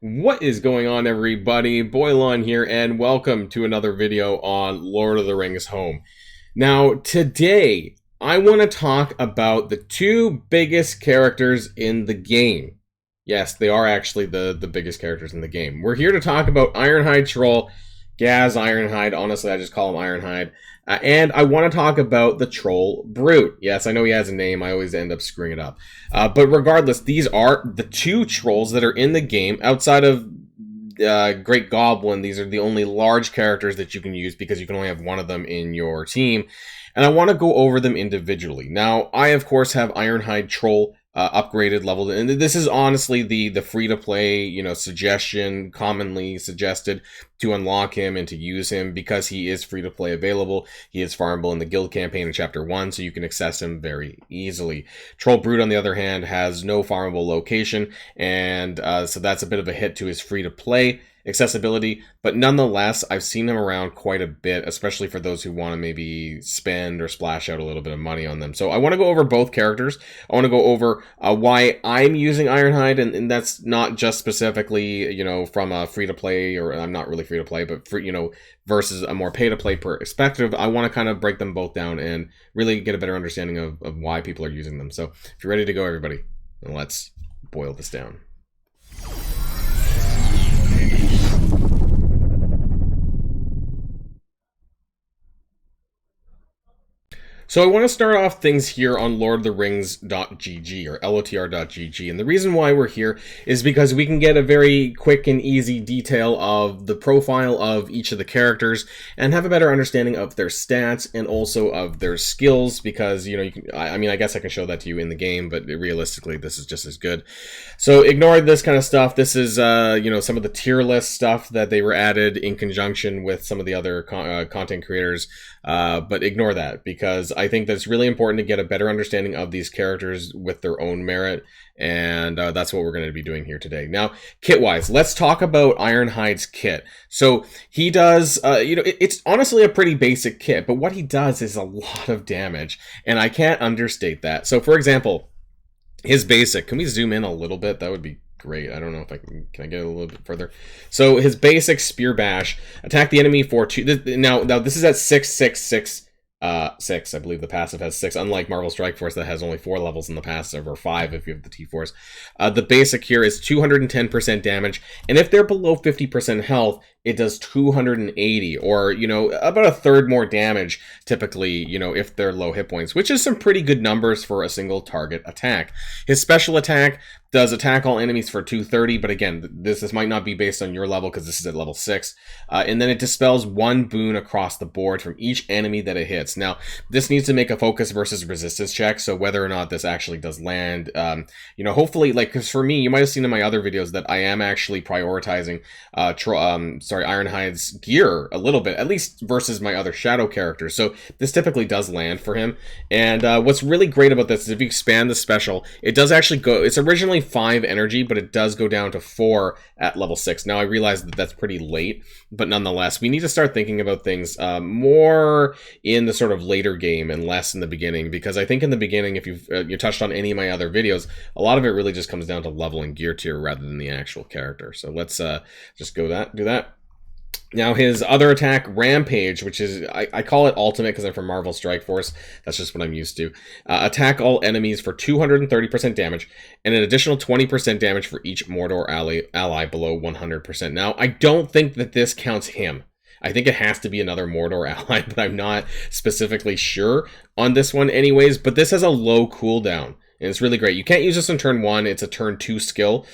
What is going on, everybody? Boilon here, and welcome to another video on Lord of the Rings Home. Now, today, I want to talk about the two biggest characters in the game. Yes, they are actually the biggest characters in the game. We're here to talk about Ironhide Troll, Gaz Ironhide. Honestly, I just call him Ironhide. And I want to talk about the Troll Brute. Yes, I know he has a name. I always end up screwing it up. But regardless, these are the two trolls that are in the game. Outside of Great Goblin, these are the only large characters that you can use because you can only have one of them in your team. And I want to go over them individually. Now, I, of course, have Ironhide Troll upgraded, leveled, and this is honestly the free-to-play, suggestion, commonly suggested to unlock him and to use him because he is free-to-play available. He is farmable in the guild campaign in Chapter 1, so you can access him very easily. Troll Brute, on the other hand, has no farmable location, and so that's a bit of a hit to his free-to-play accessibility, but nonetheless, I've seen him around quite a bit, especially for those who want to maybe spend or splash out a little bit of money on them. So I want to go over both characters. I want to go over why I'm using Ironhide, and that's not just specifically, from a free-to-play, or I'm not really free-to-play, but versus a more pay-to-play perspective. I want to kind of break them both down and really get a better understanding of why people are using them. So if you're ready to go, everybody, let's boil this down. So I want to start off things here on lordoftherings.gg or LotR.gg, and the reason why we're here is because we can get a very quick and easy detail of the profile of each of the characters and have a better understanding of their stats and also of their skills, because you can, I guess I can show that to you in the game, but realistically this is just as good. So ignore this kind of stuff. This is some of the tier list stuff that they were added in conjunction with some of the other content creators, but ignore that because I think that's really important to get a better understanding of these characters with their own merit, and that's what we're going to be doing here today. Now, kit-wise, let's talk about Ironhide's kit. So he does, it's honestly a pretty basic kit, but what he does is a lot of damage, and I can't understate that. So, for example, his basic, can we zoom in a little bit? That would be great. I don't know if I can I get a little bit further? So his basic Spear Bash, attack the enemy for 2. Now this is at 6. 6. I believe the passive has 6, unlike Marvel Strike Force that has only 4 levels in the passive, or 5 if you have the T-Force. The basic here is 210% damage, and if they're below 50% health, it does 280, or, about a third more damage, typically, if they're low hit points, which is some pretty good numbers for a single target attack. His special attack does attack all enemies for 230, but again, this might not be based on your level because this is at level 6. And then it dispels 1 boon across the board from each enemy that it hits. Now, this needs to make a focus versus resistance check, so whether or not this actually does land, hopefully, because for me, you might have seen in my other videos that I am actually prioritizing Ironhide's gear a little bit, at least versus my other shadow characters. So this typically does land for him. And what's really great about this is if you expand the special, it does actually go, it's originally 5 energy, but it does go down to 4 at level 6. Now I realize that that's pretty late, but nonetheless, we need to start thinking about things more in the sort of later game and less in the beginning, because I think in the beginning, if you touched on any of my other videos, a lot of it really just comes down to level and gear tier rather than the actual character. So let's just do that. Now his other attack, Rampage, which is, I call it Ultimate because I'm from Marvel Strike Force. That's just what I'm used to. Attack all enemies for 230% damage and an additional 20% damage for each Mordor ally below 100%. Now, I don't think that this counts him. I think it has to be another Mordor ally, but I'm not specifically sure on this one anyways. But this has a low cooldown. And it's really great. You can't use this on turn 1. It's a turn 2 skill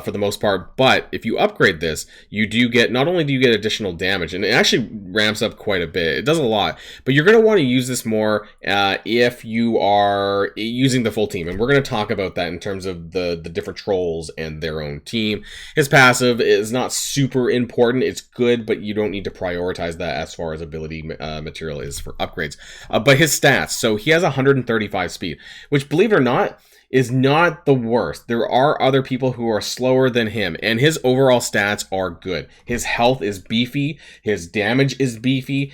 for the most part. But if you upgrade this, you do get, not only do you get additional damage, and it actually ramps up quite a bit. It does a lot. But you're going to want to use this more if you are using the full team. And we're going to talk about that in terms of the different trolls and their own team. His passive is not super important. It's good, but you don't need to prioritize that as far as ability material is for upgrades. But his stats, so he has 135 speed, which, believe it or not, is not the worst. There are other people who are slower than him, and his overall stats are good. His health is beefy, his damage is beefy,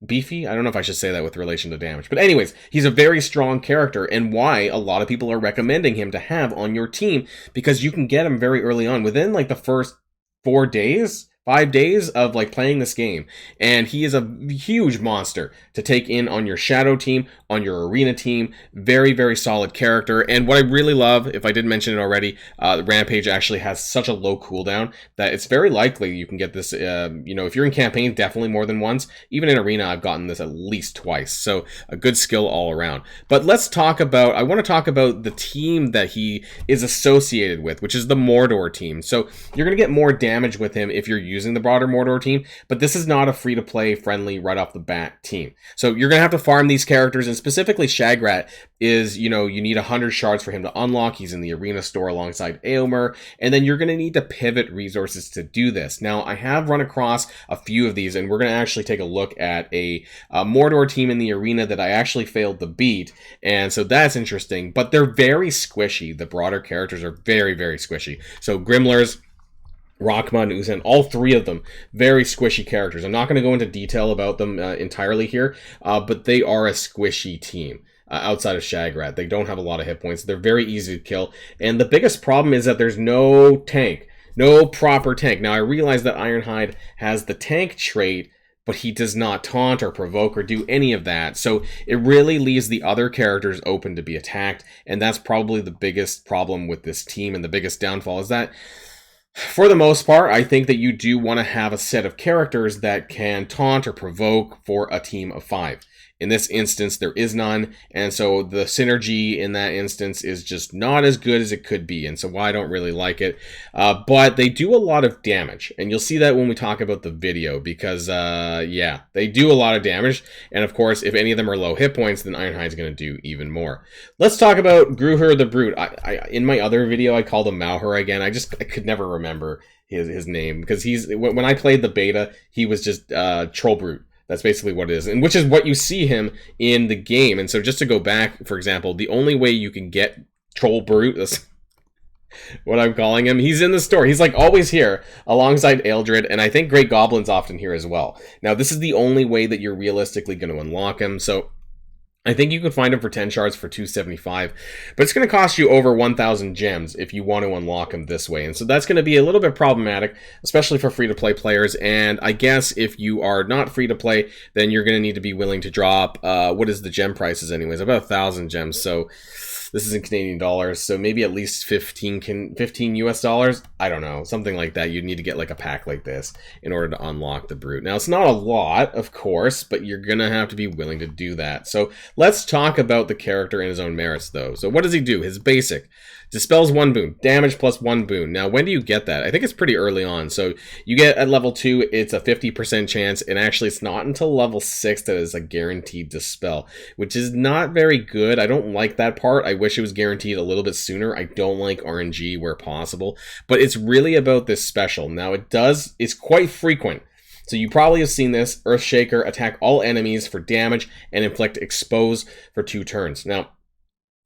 beefy. I don't know if I should say that with relation to damage. But anyways, he's a very strong character, and why a lot of people are recommending him to have on your team, because you can get him very early on, within like the first 4 days, 5 days of like playing this game, and he is a huge monster to take in on your shadow team, on your arena team. Very, very solid character. And what I really love, if I didn't mention it already, Rampage actually has such a low cooldown that it's very likely you can get this, you know, if you're in campaign, definitely more than once. Even in arena, I've gotten this at least twice. So a good skill all around. But let's talk about, I want to talk about the team that he is associated with, which is the Mordor team. So you're going to get more damage with him if you're using the broader Mordor team, but this is not a free-to-play friendly right off the bat team. So you're going to have to farm these characters, and specifically Shagrat is, you know, you need 100 shards for him to unlock. He's in the arena store alongside Eomer, and then you're going to need to pivot resources to do this. Now, I have run across a few of these, and we're going to actually take a look at a Mordor team in the arena that I actually failed to beat, and so that's interesting, but they're very squishy. The broader characters are very, very squishy. So Grimlers, Rockma and Uzan, all three of them, very squishy characters. I'm not going to go into detail about them entirely here, but they are a squishy team. Outside of Shagrat, they don't have a lot of hit points. They're very easy to kill, and the biggest problem is that there's no tank, no proper tank. Now, I realize that Ironhide has the tank trait, but he does not taunt or provoke or do any of that. So it really leaves the other characters open to be attacked, and that's probably the biggest problem with this team, and the biggest downfall is that, for the most part, I think that you do want to have a set of characters that can taunt or provoke for a team of 5. In this instance, there is none, and so the synergy in that instance is just not as good as it could be, and so I don't really like it. But they do a lot of damage, and you'll see that when we talk about the video, because, yeah, they do a lot of damage, and of course, if any of them are low hit points, then Ironhide's going to do even more. Let's talk about Gruhur the Brute. In my other video, I called him Mauher again. I could never remember his name, because when I played the beta, he was just Troll Brute. That's basically what it is, and which is what you see him in the game. And so just to go back, for example, the only way you can get Troll Brute, that's what I'm calling him, he's in the store. He's like always here alongside Eldred, and I think Great Goblin's often here as well. Now, this is the only way that you're realistically going to unlock him, so I think you can find him for 10 shards for 275, but it's going to cost you over 1,000 gems if you want to unlock him this way. And so that's going to be a little bit problematic, especially for free-to-play players. And I guess if you are not free-to-play, then you're going to need to be willing to drop, what is the gem prices anyways? About 1,000 gems. So this is in Canadian dollars, so maybe at least 15 US dollars. I don't know, something like that. You'd need to get like a pack like this in order to unlock the Brute. Now, it's not a lot, of course, but you're gonna have to be willing to do that. So let's talk about the character and his own merits, though. So what does he do? His basic: dispels 1 boon, damage plus 1 boon. Now, when do you get that? I think it's pretty early on. So you get at level 2, it's a 50% chance, and actually it's not until level 6 that is a guaranteed dispel, which is not very good. I don't like that part. I wish it was guaranteed a little bit sooner. I don't like RNG where possible, but it's really about this special. Now, it's quite frequent. So you probably have seen this: Earthshaker, attack all enemies for damage and inflict expose for 2 turns. Now,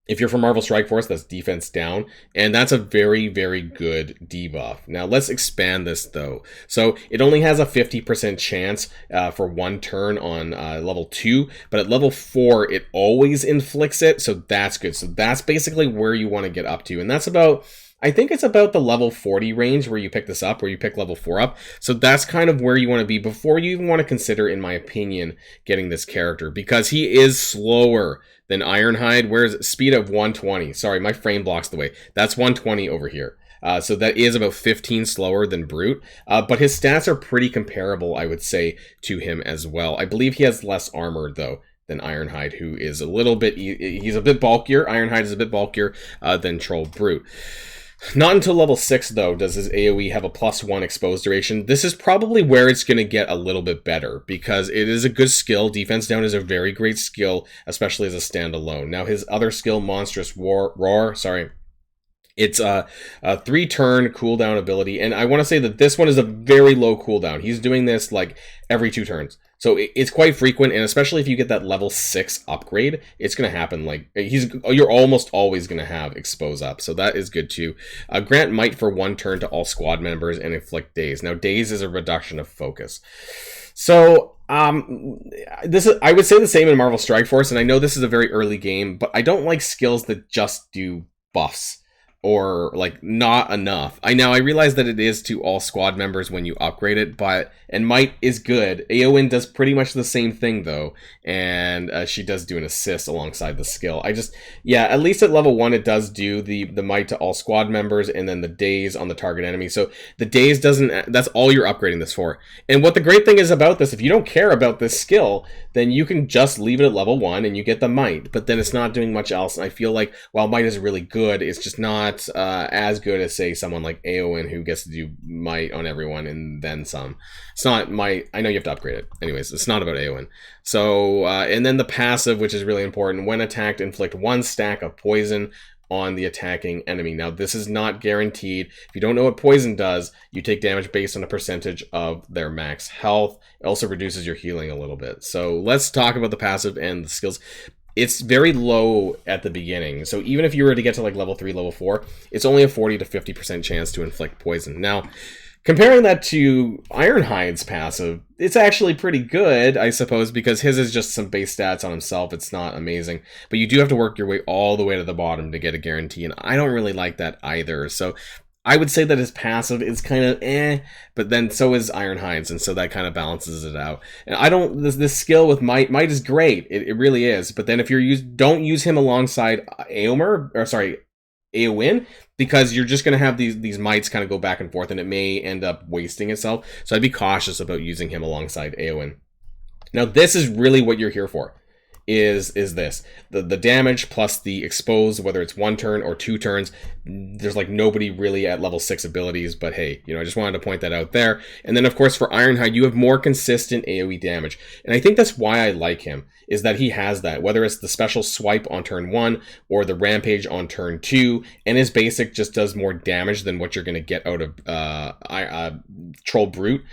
if you're from Marvel Strike Force, that's defense down, and that's a very, very good debuff. Now, let's expand this, though. So it only has a 50% chance for 1 turn on level 2, but at level 4, it always inflicts it, so that's good. So that's basically where you want to get up to, and that's about, I think it's about the level 40 range where you pick this up, where you pick level 4 up. So that's kind of where you want to be before you even want to consider, in my opinion, getting this character, because he is slower than Ironhide. Where's it? Speed of 120. Sorry, my frame blocks the way. That's 120 over here. So that is about 15 slower than Brute. But his stats are pretty comparable, I would say, to him as well. I believe he has less armor, though, than Ironhide, who is a little bit, he's a bit bulkier. Ironhide is a bit bulkier than Troll Brute. Not until level 6, though, does his AoE have a +1 expose duration. This is probably where it's going to get a little bit better, because it is a good skill. Defense down is a very great skill, especially as a standalone. Now, his other skill, Monstrous Roar, it's a 3-turn cooldown ability, and I want to say that this one is a very low cooldown. He's doing this like every 2 turns. So it's quite frequent, and especially if you get that level 6 upgrade, it's going to happen. Like, you're almost always going to have expose up, so that is good too. Grant might for 1 turn to all squad members and inflict daze. Now, daze is a reduction of focus. So This is, I would say the same in Marvel Strike Force, and I know this is a very early game, but I don't like skills that just do buffs or like not enough. I realize that it is to all squad members when you upgrade it, but and might is good. Aowen does pretty much the same thing though, and she does do an assist alongside the skill. Yeah, at least at level 1 it does do the might to all squad members and then the daze on the target enemy. So the daze doesn't, that's all you're upgrading this for. And what the great thing is about this, if you don't care about this skill, then you can just leave it at level 1 and you get the might, but then it's not doing much else. And I feel like while might is really good, it's just not as good as say someone like Aowen who gets to do might on everyone and then some. It's not might, I know you have to upgrade it. Anyways, it's not about Aowen. So, and then the passive, which is really important. When attacked, inflict 1 stack of poison on the attacking enemy. Now, this is not guaranteed. If you don't know what poison does, you take damage based on a percentage of their max health. It also reduces your healing a little bit. So let's talk about the passive and the skills. It's very low at the beginning. So even if you were to get to like level 3, level 4, it's only a 40 to 50% chance to inflict poison. Now, comparing that to Ironhide's passive, it's actually pretty good, I suppose, because his is just some base stats on himself. It's not amazing. But you do have to work your way all the way to the bottom to get a guarantee, and I don't really like that either. So I would say that his passive is kind of but then so is Ironhide's, and so that kind of balances it out. And I don't, this skill with might is great. It really is. But then if you're don't use him alongside Aowen, because you're just going to have these mites kind of go back and forth and it may end up wasting itself. So I'd be cautious about using him alongside Aowen. Now this is really what you're here for, is this. The damage plus the expose, whether it's 1 turn or 2 turns. There's like nobody really at level 6 abilities, but hey, I just wanted to point that out there. And then of course for Ironhide, you have more consistent AoE damage. And I think that's why I like him, is that he has that, whether it's the special swipe on turn 1 or the rampage on turn 2, and his basic just does more damage than what you're going to get out of Troll Brute.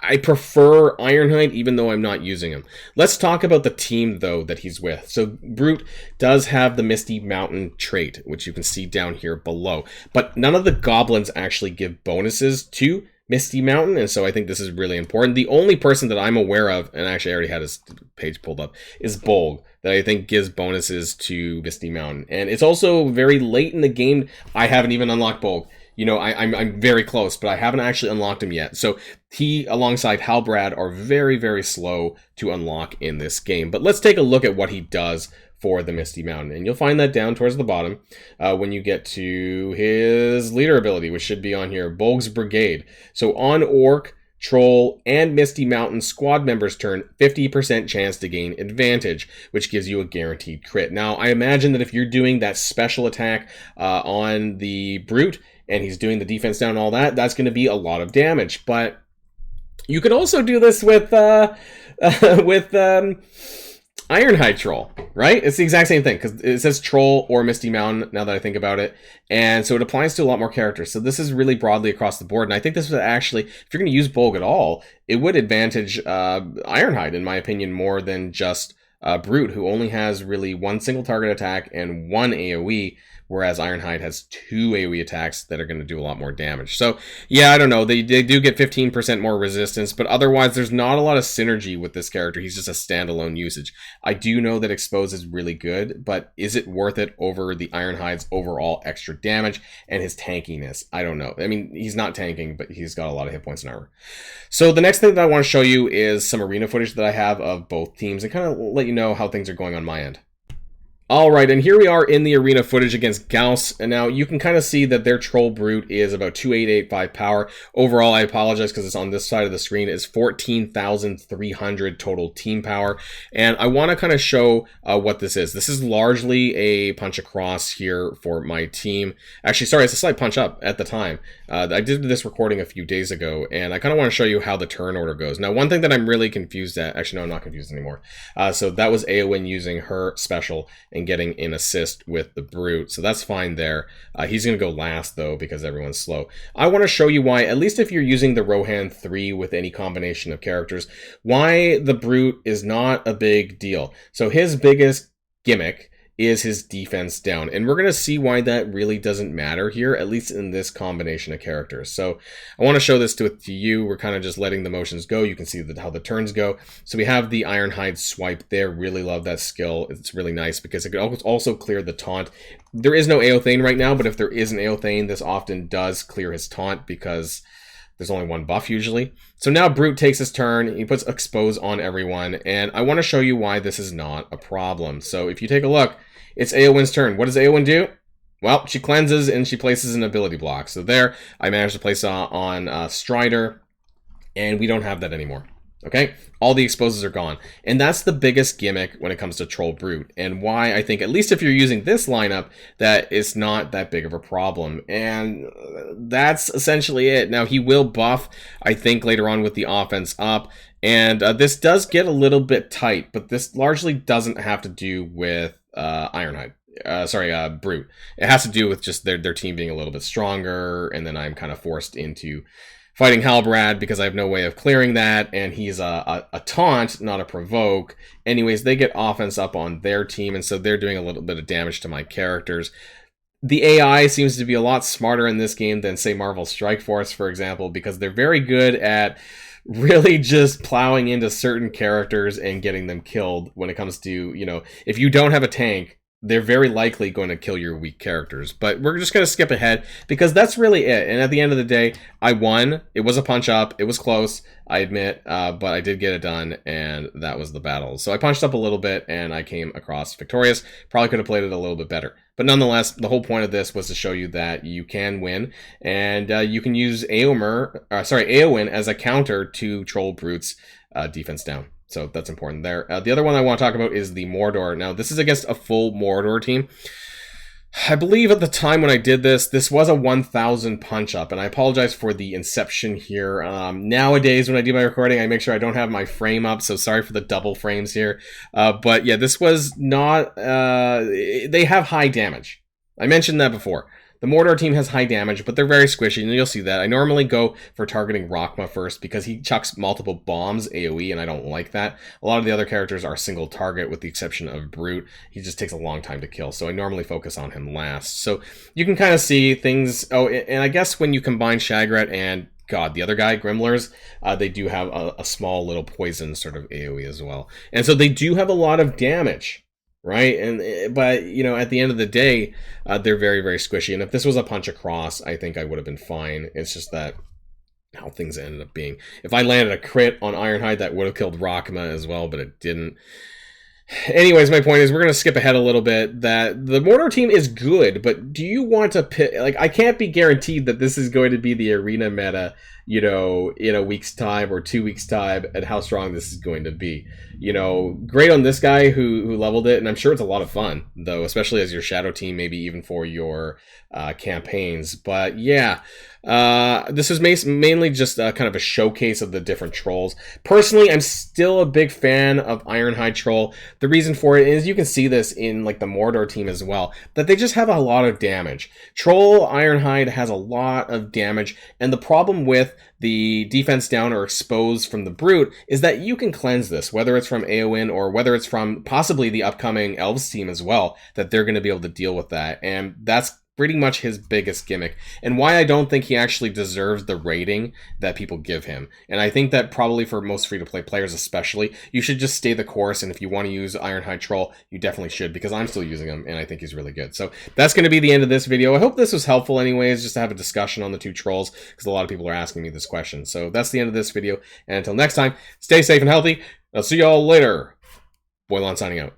I prefer Ironhide, even though I'm not using him. Let's talk about the team, though, that he's with. So Brute does have the Misty Mountain trait, which you can see down here below. But none of the goblins actually give bonuses to Misty Mountain, and so I think this is really important. The only person that I'm aware of, and actually I already had his page pulled up, is Bolg, that I think gives bonuses to Misty Mountain. And it's also very late in the game. I haven't even unlocked Bolg. I'm very close, but I haven't actually unlocked him yet. So he, alongside Halbrad, are very, very slow to unlock in this game. But let's take a look at what he does for the Misty Mountain. And you'll find that down towards the bottom when you get to his leader ability, which should be on here, Bolg's Brigade. So on Orc, Troll, and Misty Mountain squad members' turn, 50% chance to gain advantage, which gives you a guaranteed crit. Now, I imagine that if you're doing that special attack on the Brute, and he's doing the defense down and all that, that's going to be a lot of damage. But you could also do this with Ironhide Troll, right? It's the exact same thing, because it says Troll or Misty Mountain, now that I think about it. And so it applies to a lot more characters. So this is really broadly across the board. And I think this would actually, if you're going to use Bolg at all, it would advantage Ironhide, in my opinion, more than just Brute, who only has really 1 single target attack and 1 AoE, whereas Ironhide has 2 AoE attacks that are going to do a lot more damage. So, yeah, I don't know. They do get 15% more resistance, but otherwise there's not a lot of synergy with this character. He's just a standalone usage. I do know that Expose is really good, but is it worth it over the Ironhide's overall extra damage and his tankiness? I don't know. I mean, he's not tanking, but he's got a lot of hit points and armor. So the next thing that I want to show you is some arena footage that I have of both teams and kind of let you know how things are going on my end. Alright, and here we are in the arena footage against Gauss, and now you can kind of see that their Troll Brute is about 2885 power. Overall, I apologize because it's on this side of the screen, is 14,300 total team power, and I want to kind of show what this is. This is largely a punch across here for my team. Actually, sorry, it's a slight punch up at the time. I did this recording a few days ago, and I kind of want to show you how the turn order goes. Now, one thing that I'm really confused at, actually, no, I'm not confused anymore. So that was Aowen using her special and getting an assist with the Brute, so that's fine there. He's going to go last, though, because everyone's slow. I want to show you why, at least if you're using the Rohan 3 with any combination of characters, why the Brute is not a big deal. So his biggest gimmick is his defense down. And we're going to see why that really doesn't matter here, at least in this combination of characters. So I want to show this to you. We're kind of just letting the motions go. You can see how the turns go. So we have the Ironhide swipe there. Really love that skill. It's really nice because it could also clear the taunt. There is no Aothane right now, but if there is an Aothane, this often does clear his taunt because there's only one buff usually. So now Brute takes his turn. He puts Expose on everyone. And I want to show you why this is not a problem. So if you take a look, it's Eowyn's turn. What does Eowyn do? Well, she cleanses and she places an ability block. So there, I managed to place on Strider. And we don't have that anymore. Okay, all the exposes are gone. And that's the biggest gimmick when it comes to Troll Brute, and why I think, at least if you're using this lineup, that it's not that big of a problem. And that's essentially it. Now, he will buff, I think, later on with the offense up, and this does get a little bit tight, but this largely doesn't have to do with Ironhide. Brute. It has to do with just their team being a little bit stronger, and then I'm kind of forced into fighting Halbrad because I have no way of clearing that, and he's a taunt, not a provoke. Anyways, they get offense up on their team, and so they're doing a little bit of damage to my characters. The AI seems to be a lot smarter in this game than, say, Marvel Strike Force, for example, because they're very good at really just plowing into certain characters and getting them killed when it comes to, you know, if you don't have a tank, they're very likely going to kill your weak characters. But we're just going to skip ahead because that's really it. And at the end of the day, I won. It was a punch up. It was close, I admit, but I did get it done, and that was the battle. So I punched up a little bit, and I came across victorious. Probably could have played it a little bit better. But nonetheless, the whole point of this was to show you that you can win, and you can use Eowyn as a counter to Troll Brute's defense down. So that's important there. The other one I want to talk about is the Mordor. Now, this is against a full Mordor team. I believe at the time when I did this, this was a 1,000 punch-up, and I apologize for the inception here. Nowadays, when I do my recording, I make sure I don't have my frame up, so sorry for the double frames here. But yeah, this was not... they have high damage. I mentioned that before. The Mordor team has high damage, but they're very squishy, and you'll see that. I normally go for targeting Rockma first because he chucks multiple bombs AoE, and I don't like that. A lot of the other characters are single target, with the exception of Brute. He just takes a long time to kill, so I normally focus on him last. So you can kind of see things... Oh, and I guess when you combine Shagrat and... God, the other guy, Grimlers, they do have a small little poison sort of AoE as well. And so they do have a lot of damage. Right, but you know, at the end of the day, they're very, very squishy. And if this was a punch across, I think I would have been fine. It's just that how things ended up being. If I landed a crit on Ironhide, that would have killed Rockma as well, but it didn't. Anyways, my point is we're going to skip ahead a little bit. That the Mordor team is good, but do you want to pick? Like, I can't be guaranteed that this is going to be the arena meta, you know, in a week's time or 2 weeks' time, and how strong this is going to be. You know, great on this guy who leveled it, and I'm sure it's a lot of fun, though, especially as your shadow team, maybe even for your campaigns. But yeah, this is mainly just kind of a showcase of the different trolls. Personally, I'm still a big fan of Ironhide Troll. The reason for it is you can see this in like the Mordor team as well, that they just have a lot of damage. Troll Ironhide has a lot of damage, and the problem with the defense down or exposed from the Brute is that you can cleanse this, whether it's from Eowyn or whether it's from possibly the upcoming Elves team as well, that they're going to be able to deal with that. And that's pretty much his biggest gimmick, and why I don't think he actually deserves the rating that people give him. And I think that probably for most free-to-play players especially, you should just stay the course, and if you want to use Ironhide Troll, you definitely should, because I'm still using him, and I think he's really good. So that's going to be the end of this video. I hope this was helpful anyways, just to have a discussion on the two trolls, because a lot of people are asking me this question. So that's the end of this video, and until next time, stay safe and healthy. I'll see y'all later. Boilon signing out.